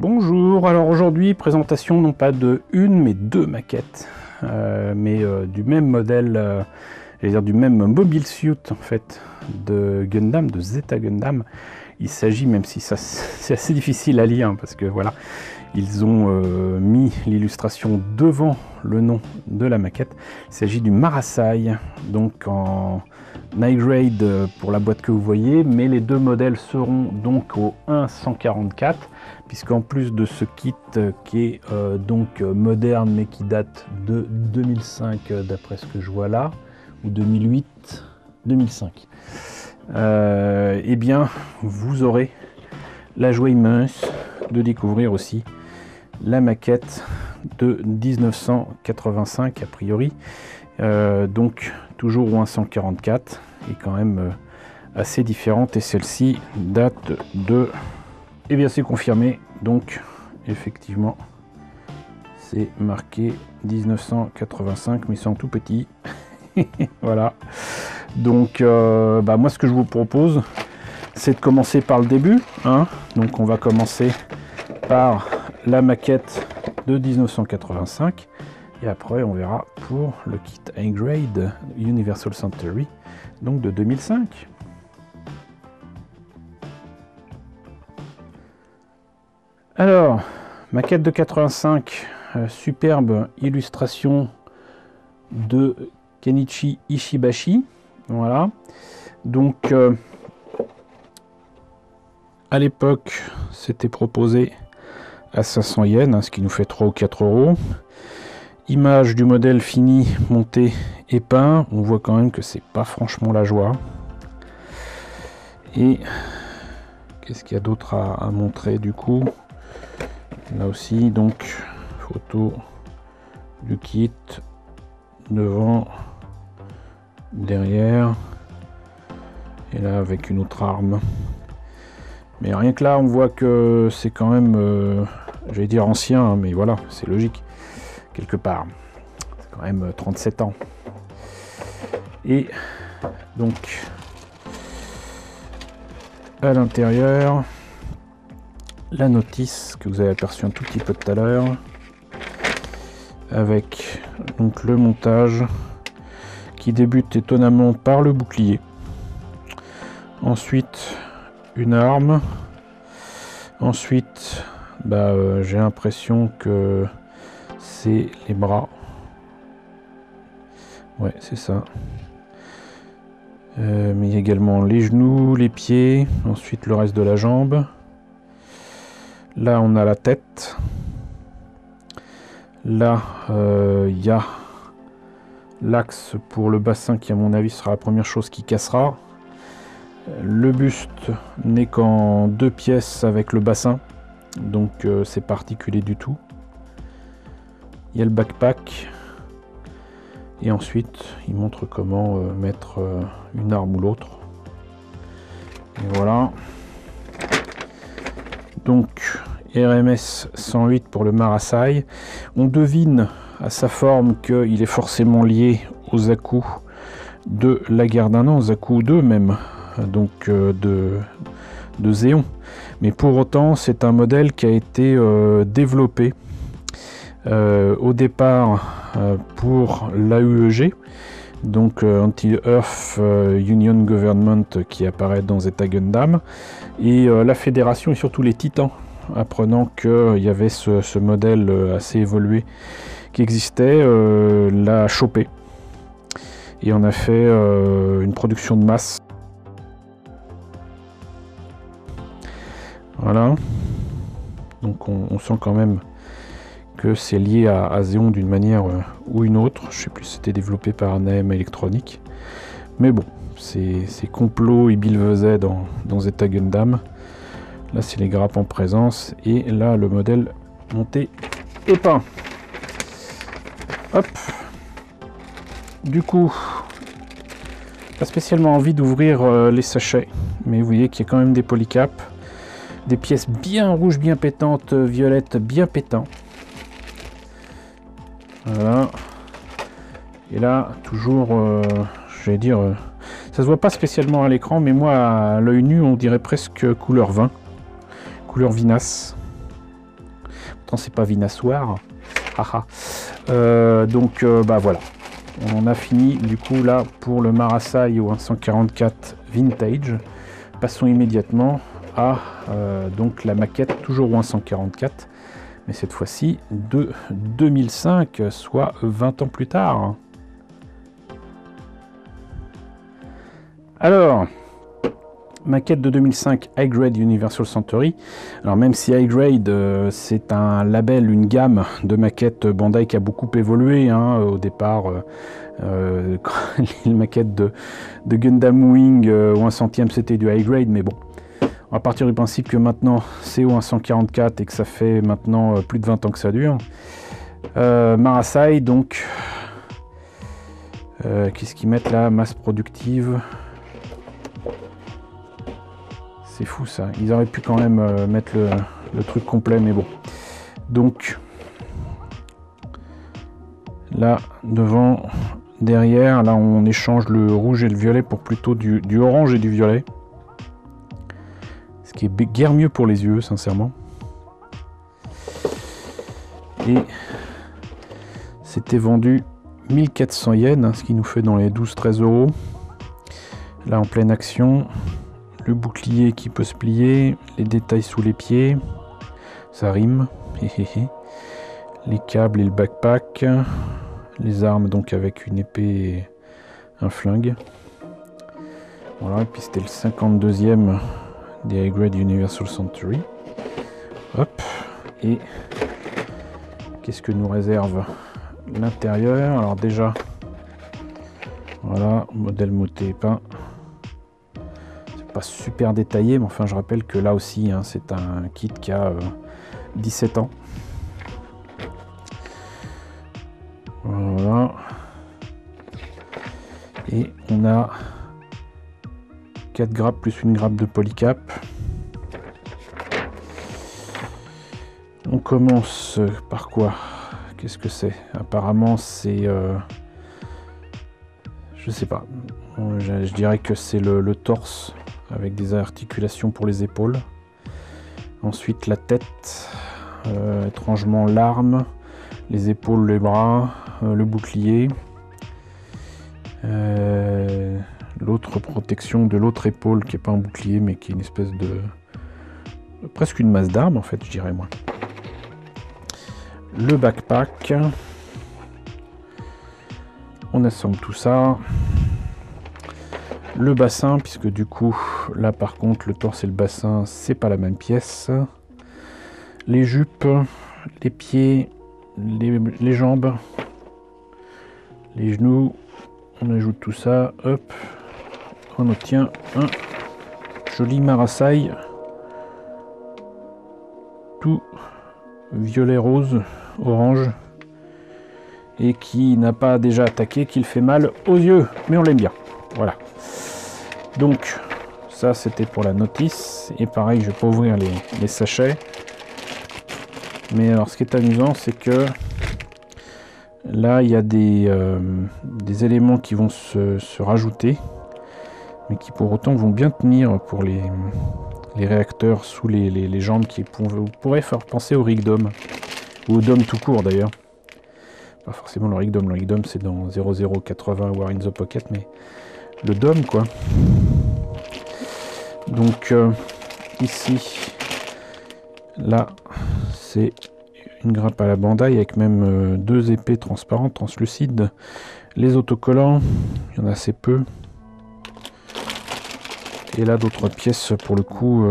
Bonjour, alors aujourd'hui présentation non pas de une mais deux maquettes, du même modèle, j'allais dire du même mobile suit en fait de Gundam, de Zeta Gundam. Il s'agit, même si ça c'est assez difficile à lire, parce que voilà, ils ont mis l'illustration devant le nom de la maquette. Il s'agit du Marasai, donc en Night Grade pour la boîte que vous voyez, mais les deux modèles seront donc au 1.144, puisqu'en plus de ce kit qui est donc moderne mais qui date de 2005 d'après ce que je vois là, ou 2008, 2005, eh bien vous aurez la joie immense de découvrir aussi la maquette de 1985 a priori, donc toujours au 1.144 et quand même assez différente, et celle-ci date de, eh bien c'est confirmé, donc effectivement c'est marqué 1985 mais c'est en tout petit. Voilà, donc moi ce que je vous propose c'est de commencer par le début, hein. Donc on va commencer par la maquette de 1985 et après on verra pour le kit High Grade Universal Century, donc de 2005. Alors, maquette de 85, superbe illustration de Kenichi Ishibashi. Voilà, donc à l'époque c'était proposé à 500 yens, ce qui nous fait 3 ou 4 euros. Image du modèle fini, monté et peint. On voit quand même que c'est pas franchement la joie. Et qu'est-ce qu'il y a d'autre à montrer du coup? Là aussi, donc, photo du kit, devant, derrière, et là avec une autre arme. Mais rien que là, on voit que c'est quand même, j'allais dire ancien, hein, mais voilà, c'est logique, quelque part. C'est quand même 37 ans. Et donc, à l'intérieur, la notice que vous avez aperçu un tout petit peu tout à l'heure, avec donc le montage qui débute étonnamment par le bouclier. Ensuite, une arme. Ensuite, j'ai l'impression que c'est les bras. Ouais, c'est ça. Mais il y a également les genoux, les pieds, ensuite le reste de la jambe. Là, on a la tête. Là, il y a l'axe pour le bassin qui, à mon avis, sera la première chose qui cassera. Le buste n'est qu'en 2 pièces avec le bassin, donc c'est pas articulé du tout. Il y a le backpack. Et ensuite, il montre comment mettre une arme ou l'autre. Et voilà. Donc, RMS 108 pour le Marasai. On devine à sa forme qu'il est forcément lié aux Zaku de la guerre d'un an, Zaku 2 même, donc de Zéon. Mais pour autant, c'est un modèle qui a été développé au départ pour l'AUEG, donc Anti-Earth Union Government, qui apparaît dans Zeta Gundam, et la fédération et surtout les Titans, apprenant qu'il y avait ce modèle assez évolué qui existait, l'a chopé et on a fait une production de masse. Voilà, donc on sent quand même que c'est lié à Zéon d'une manière ou une autre. Je sais plus si c'était développé par Naem Electronic, mais bon, c'est complot et Bill VZ dans Zeta Gundam. Là c'est les grappes en présence, et là le modèle monté et peint. Hop, du coup pas spécialement envie d'ouvrir les sachets, mais vous voyez qu'il y a quand même des polycaps, des pièces bien rouges, bien pétantes, violettes, bien pétant. Voilà. Et là, toujours, je vais dire, ça se voit pas spécialement à l'écran, mais moi, à l'œil nu, on dirait presque couleur vin, couleur vinasse. Tant c'est pas Vinassoir. Donc bah voilà. On en a fini du coup là pour le Marasai au 144 Vintage. Passons immédiatement à donc la maquette toujours au 144. Mais cette fois-ci de 2005, soit 20 ans plus tard. Alors, maquette de 2005 High Grade Universal Century. Alors même si High Grade c'est un label, une gamme de maquettes Bandai qui a beaucoup évolué, hein, au départ les maquettes de Gundam Wing au 1/100 c'était du High Grade, mais bon, on va partir du principe que maintenant c'est au 144 et que ça fait maintenant plus de 20 ans que ça dure. Marasai donc, qu'est-ce qu'ils mettent là? Masse productive. C'est fou ça, ils auraient pu quand même mettre le truc complet, mais bon. Donc, là, devant, derrière, là on échange le rouge et le violet pour plutôt du orange et du violet. Ce qui est guère mieux pour les yeux, sincèrement. Et c'était vendu 1400 yens, hein, ce qui nous fait dans les 12-13 euros. Là en pleine action. Le bouclier qui peut se plier, les détails sous les pieds, ça rime, les câbles et le backpack, les armes donc avec une épée et un flingue. Voilà, et puis c'était le 52e des High Grade Universal Century. Hop, et qu'est-ce que nous réserve l'intérieur? Alors déjà, voilà, modèle moté peint. Pas super détaillé, mais enfin je rappelle que là aussi hein, c'est un kit qui a 17 ans. Voilà. Et on a 4 grappes plus une grappe de polycap. On commence par quoi? Qu'est-ce que c'est? Apparemment c'est je sais pas, je dirais que c'est le torse avec des articulations pour les épaules. Ensuite la tête, étrangement l'arme, les épaules, les bras, le bouclier, l'autre protection de l'autre épaule qui n'est pas un bouclier mais qui est une espèce de... presque une masse d'armes en fait, je dirais moi. Le backpack, on assemble tout ça. Le bassin, puisque du coup là par contre le torse et le bassin c'est pas la même pièce. Les jupes, les pieds, les jambes, les genoux, on ajoute tout ça, hop, on obtient un joli Marasai tout violet rose orange et qui n'a pas déjà attaqué, qu'il fait mal aux yeux, mais on l'aime bien. Voilà. Donc ça c'était pour la notice, et pareil je vais pas ouvrir les sachets, mais alors ce qui est amusant c'est que là il y a des éléments qui vont se rajouter, mais qui pour autant vont bien tenir pour les réacteurs sous les jambes, qui pourraient faire penser au Rigdom, ou au Dom tout court d'ailleurs. Pas forcément le Rigdom c'est dans 0080 War in the Pocket, mais le Dom quoi. Donc ici, là c'est une grappe à la Bandai avec même 2 épées transparentes, translucides. Les autocollants, il y en a assez peu. Et là d'autres pièces pour le coup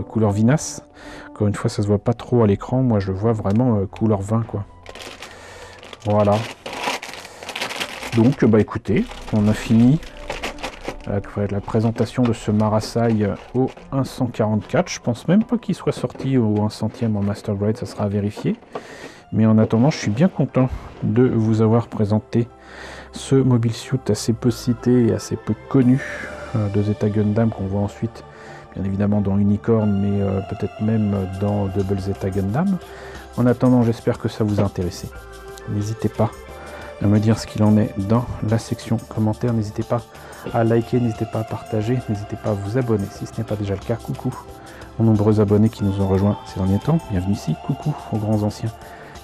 couleur vinasse. Encore une fois ça se voit pas trop à l'écran, moi je le vois vraiment couleur vin quoi. Voilà. Donc écoutez, on a fini la présentation de ce Marasai au 144. Je pense même pas qu'il soit sorti au 1/100e en Master Grade, ça sera à vérifier. Mais en attendant, je suis bien content de vous avoir présenté ce Mobile Suit assez peu cité et assez peu connu de Zeta Gundam, qu'on voit ensuite bien évidemment dans Unicorn, mais peut-être même dans Double Zeta Gundam. En attendant, j'espère que ça vous a intéressé. N'hésitez pas à me dire ce qu'il en est dans la section commentaires. N'hésitez pas à liker, n'hésitez pas à partager, n'hésitez pas à vous abonner si ce n'est pas déjà le cas. Coucou, aux nombreux abonnés qui nous ont rejoints ces derniers temps. Bienvenue ici, coucou aux grands anciens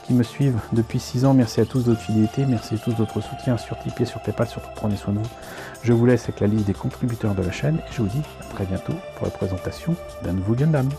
qui me suivent depuis 6 ans. Merci à tous de votre fidélité, merci à tous de votre soutien sur Tipeee, sur Paypal, surtout prenez soin de vous. Je vous laisse avec la liste des contributeurs de la chaîne et je vous dis à très bientôt pour la présentation d'un nouveau Gundam.